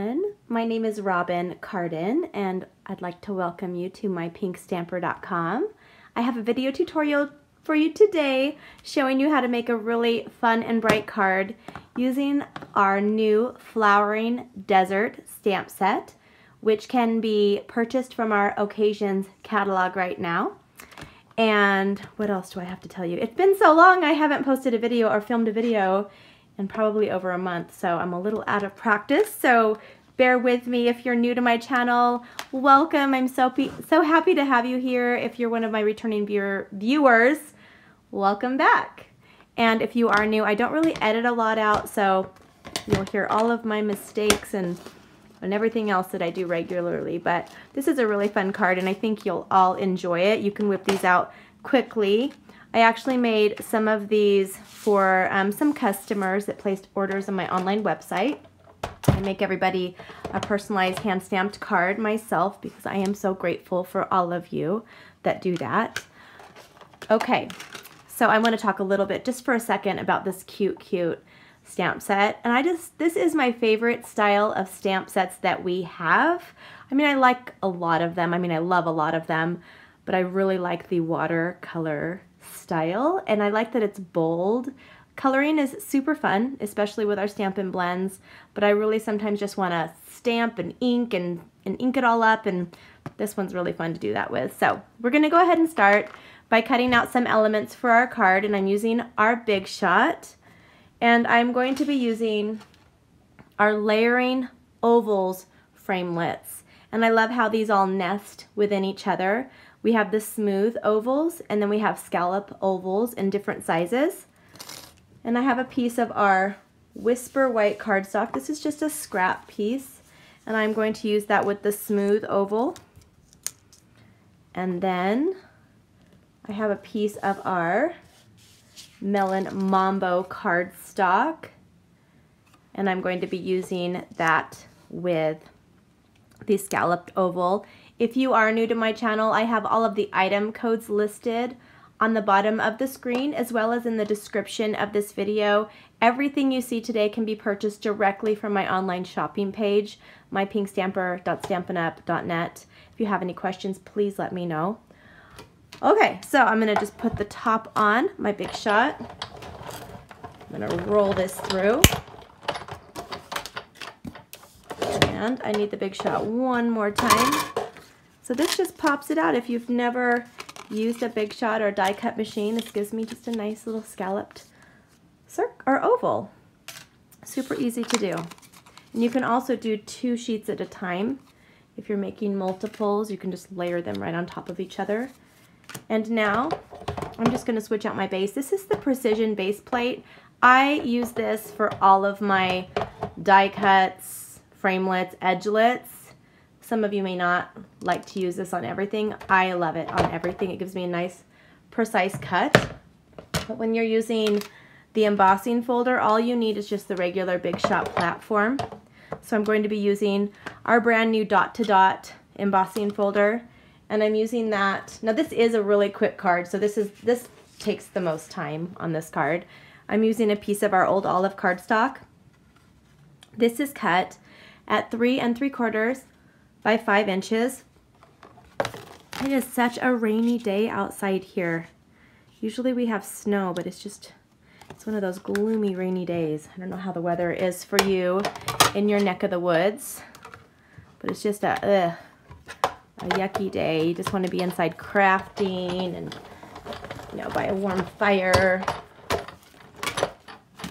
everyone. My name is Robin Cardin and I'd like to welcome you to mypinkstamper.com. I have a video tutorial for you today showing you how to make a really fun and bright card using our new Flowering Desert stamp set, which can be purchased from our Occasions catalog right now. And what else do I have to tell you? It's been so long I haven't posted a video or filmed a video in probably over a month, so I'm a little out of practice, so bear with me. If you're new to my channel, welcome. I'm so happy to have you here. If you're one of my returning viewers, welcome back. And if you are new, I don't really edit a lot out, so you'll hear all of my mistakes and everything else that I do regularly. But this is a really fun card and I think you'll all enjoy it. You can whip these out quickly. I actually made some of these for some customers that placed orders on my online website. I make everybody a personalized hand-stamped card myself because I am so grateful for all of you that do that. Okay, so I want to talk a little bit just for a second about this cute stamp set. And this is my favorite style of stamp sets that we have. I mean, I like a lot of them. I mean, I love a lot of them, but I really like the watercolor style, and I like that it's bold. Coloring is super fun, especially with our Stampin' Blends, but I really sometimes just want to stamp and ink it all up, and this one's really fun to do that with. So we're going to go ahead and start by cutting out some elements for our card, and I'm using our Big Shot, and I'm going to be using our Layering Ovals Framelits, and I love how these all nest within each other. We have the smooth ovals, and then we have scallop ovals in different sizes. And I have a piece of our Whisper White cardstock. This is just a scrap piece, and I'm going to use that with the smooth oval. And then I have a piece of our Melon MAMBO cardstock, and I'm going to be using that with the scalloped oval. If you are new to my channel, I have all of the item codes listed on the bottom of the screen as well as in the description of this video. Everything you see today can be purchased directly from my online shopping page, mypinkstamper.stampinup.net. If you have any questions, please let me know. Okay, so I'm going to just put the top on my Big Shot. I'm going to roll this through. And I need the Big Shot one more time. So this just pops it out. If you've never used a Big Shot or die cut machine, this gives me just a nice little scalloped circle or oval. Super easy to do. And you can also do 2 sheets at a time. If you're making multiples, you can just layer them right on top of each other. And now I'm just going to switch out my base. This is the Precision Base Plate. I use this for all of my die cuts, framelits, edgelets. Some of you may not like to use this on everything. I love it on everything. It gives me a nice, precise cut. But when you're using the embossing folder, all you need is just the regular Big Shot platform. So I'm going to be using our brand new dot-to-dot embossing folder, and I'm using that. Now this is a really quick card, so this takes the most time on this card. I'm using a piece of our old olive cardstock. This is cut at 3 3/4 by 5 inches. It is such a rainy day outside here. Usually we have snow, but it's one of those gloomy rainy days. I don't know how the weather is for you in your neck of the woods, but it's just a yucky day. You just want to be inside crafting and, you know, by a warm fire,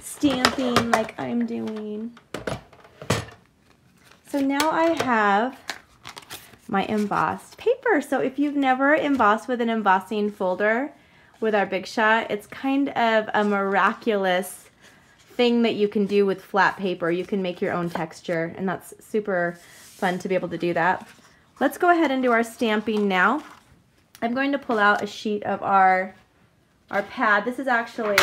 stamping like I'm doing. So now I have my embossed paper. So if you've never embossed with an embossing folder with our Big Shot, it's kind of a miraculous thing that you can do with flat paper. You can make your own texture, and that's super fun to be able to do that. Let's go ahead and do our stamping now. I'm going to pull out a sheet of our pad. This is actually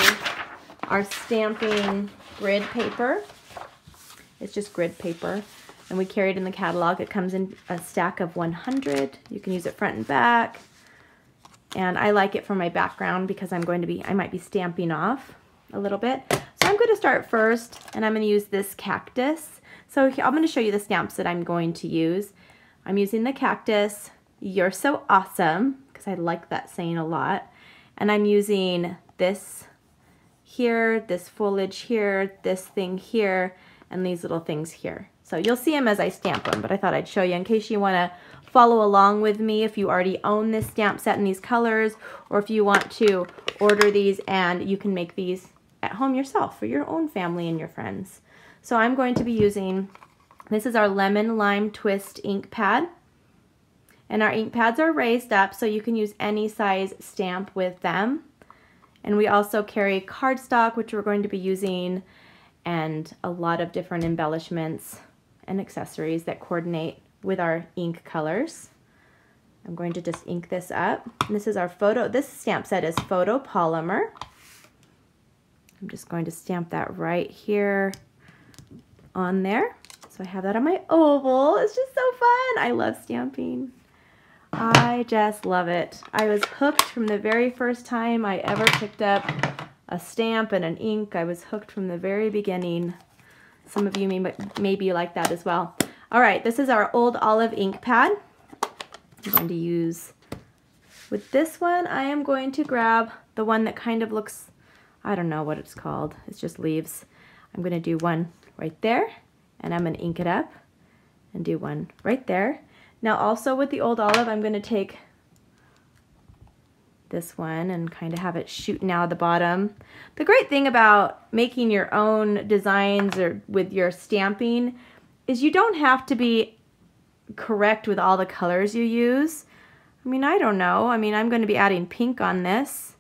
our stamping grid paper. It's just grid paper. And we carry it in the catalog. It comes in a stack of 100. You can use it front and back. And I like it for my background because I might be stamping off a little bit. So I'm going to start first, and I'm going to use this cactus. So I'm going to show you the stamps that I'm going to use. I'm using the cactus, You're So Awesome, because I like that saying a lot. And I'm using this here, this foliage here, this thing here, and these little things here. So you'll see them as I stamp them, but I thought I'd show you in case you want to follow along with me if you already own this stamp set in these colors, or if you want to order these and you can make these at home yourself for your own family and your friends. So I'm going to be using, this is our Lemon Lime Twist ink pad. And our ink pads are raised up so you can use any size stamp with them. And we also carry cardstock, which we're going to be using, and a lot of different embellishments and accessories that coordinate with our ink colors. I'm going to just ink this up. And this is our this stamp set is photopolymer. I'm just going to stamp that right here on there. So I have that on my oval. It's just so fun. I love stamping. I just love it. I was hooked from the very first time I ever picked up a stamp and an ink. I was hooked from the very beginning. Some of you may be like that as well. All right, this is our Old Olive ink pad. I'm going to use, with this one, I am going to grab the one that kind of looks, I don't know what it's called. It's just leaves. I'm going to do one right there, and I'm going to ink it up and do one right there. Now also with the Old Olive, I'm going to take this one and kind of have it shooting out of the bottom. The great thing about making your own designs or with your stamping is you don't have to be correct with all the colors you use. I mean, I don't know. I mean, I'm going to be adding pink on this.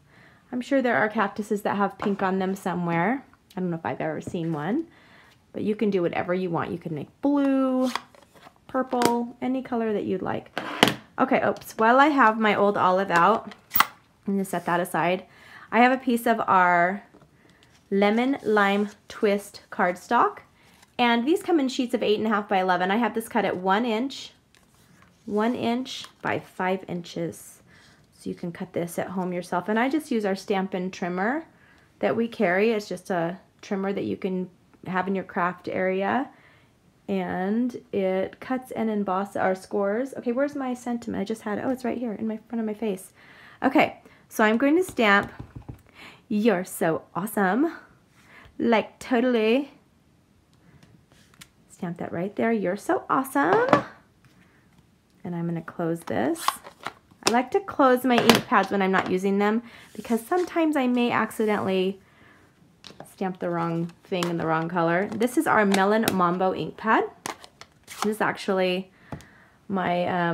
I'm sure there are cactuses that have pink on them somewhere. I don't know if I've ever seen one, but you can do whatever you want. You can make blue, purple, any color that you'd like. Okay, oops, while I have my Old Olive out, I'm gonna set that aside. I have a piece of our Lemon Lime Twist cardstock, and these come in sheets of 8.5 by 11. I have this cut at 1 inch by 5 inches. So you can cut this at home yourself. And I just use our Stampin' trimmer that we carry. It's just a trimmer that you can have in your craft area. And it cuts and embosses our scores. Okay, where's my sentiment? I just had it. Oh, it's right here in my front of my face. Okay, so I'm going to stamp You're So Awesome. Like totally. Stamp that right there. You're so awesome. And I'm going to close this. I like to close my ink pads when I'm not using them because sometimes I may accidentally stamp the wrong thing in the wrong color. This is our Melon MAMBO ink pad. This is actually my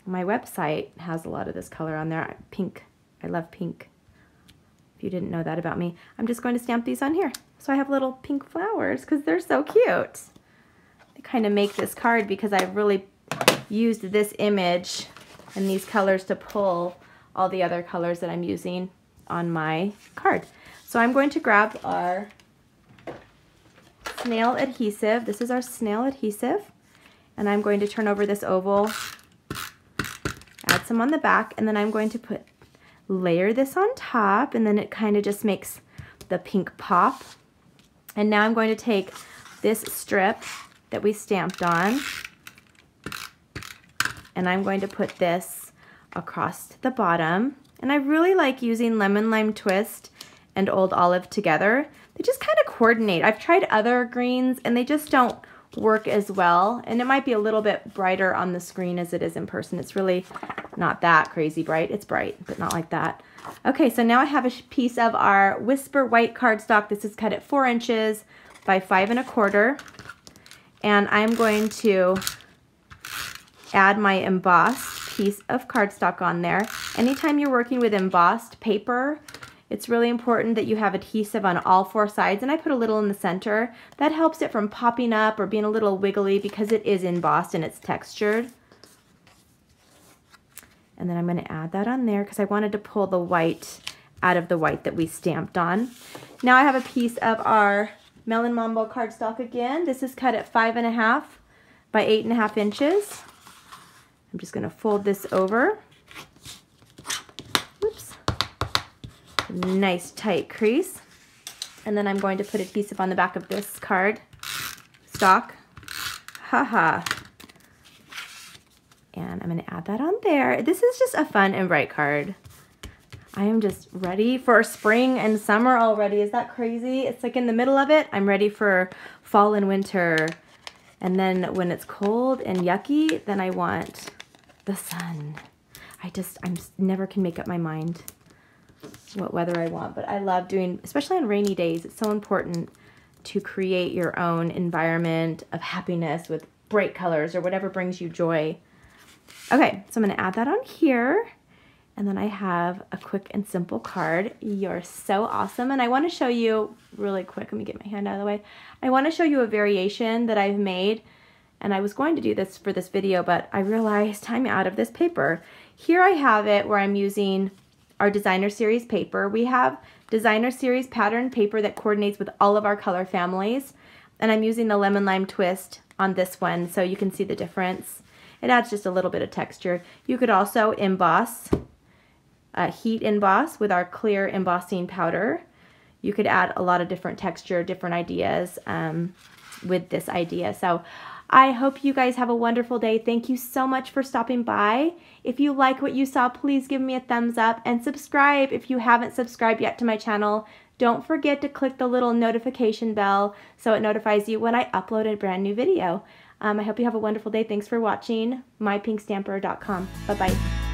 my website has a lot of this color on there. Pink. I love pink. If you didn't know that about me. I'm just going to stamp these on here. So I have little pink flowers because they're so cute. They kind of make this card because I've really used this image and these colors to pull all the other colors that I'm using on my card. So I'm going to grab our SNAIL adhesive. This is our SNAIL adhesive. And I'm going to turn over this oval, add some on the back, and then I'm going to layer this on top, and then it kind of just makes the pink pop. And now I'm going to take this strip that we stamped on, and I'm going to put this across the bottom. And I really like using Lemon Lime Twist and Old Olive together. They just kind of coordinate. I've tried other greens and they just don't work as well. And it might be a little bit brighter on the screen as it is in person. It's really not that crazy bright. It's bright, but not like that. Okay, so now I have a piece of our Whisper White cardstock. This is cut at 4 inches by 5 1/4. And I'm going to add my embossed piece of cardstock on there. Anytime you're working with embossed paper, it's really important that you have adhesive on all 4 sides, and I put a little in the center. That helps it from popping up or being a little wiggly because it is embossed and it's textured. And then I'm going to add that on there because I wanted to pull the white out of the white that we stamped on. Now I have a piece of our Melon MAMBO cardstock again. This is cut at 5 1/2 by 8 1/2 inches. I'm just going to fold this over. Oops. Nice tight crease. And then I'm going to put adhesive on the back of this card stock. Haha. And I'm going to add that on there. This is just a fun and bright card. I am just ready for spring and summer already. Is that crazy? It's like in the middle of it. I'm ready for fall and winter. And then when it's cold and yucky, then I want the sun. I never can make up my mind what weather I want. But I love doing, especially on rainy days, it's so important to create your own environment of happiness with bright colors or whatever brings you joy. Okay, so I'm going to add that on here. And then I have a quick and simple card. You're so awesome. And I want to show you really quick. Let me get my hand out of the way. I want to show you a variation that I've made. And I was going to do this for this video, but I realized I'm out of this paper. Here I have it where I'm using our designer series paper. We have designer series pattern paper that coordinates with all of our color families. And I'm using the lemon lime twist on this one so you can see the difference. It adds just a little bit of texture. You could also emboss, heat emboss with our clear embossing powder. You could add a lot of different texture, different ideas with this idea. So I hope you guys have a wonderful day. Thank you so much for stopping by. If you like what you saw, please give me a thumbs up and subscribe if you haven't subscribed yet to my channel. Don't forget to click the little notification bell so it notifies you when I upload a brand new video. I hope you have a wonderful day. Thanks for watching mypinkstamper.com. Bye-bye.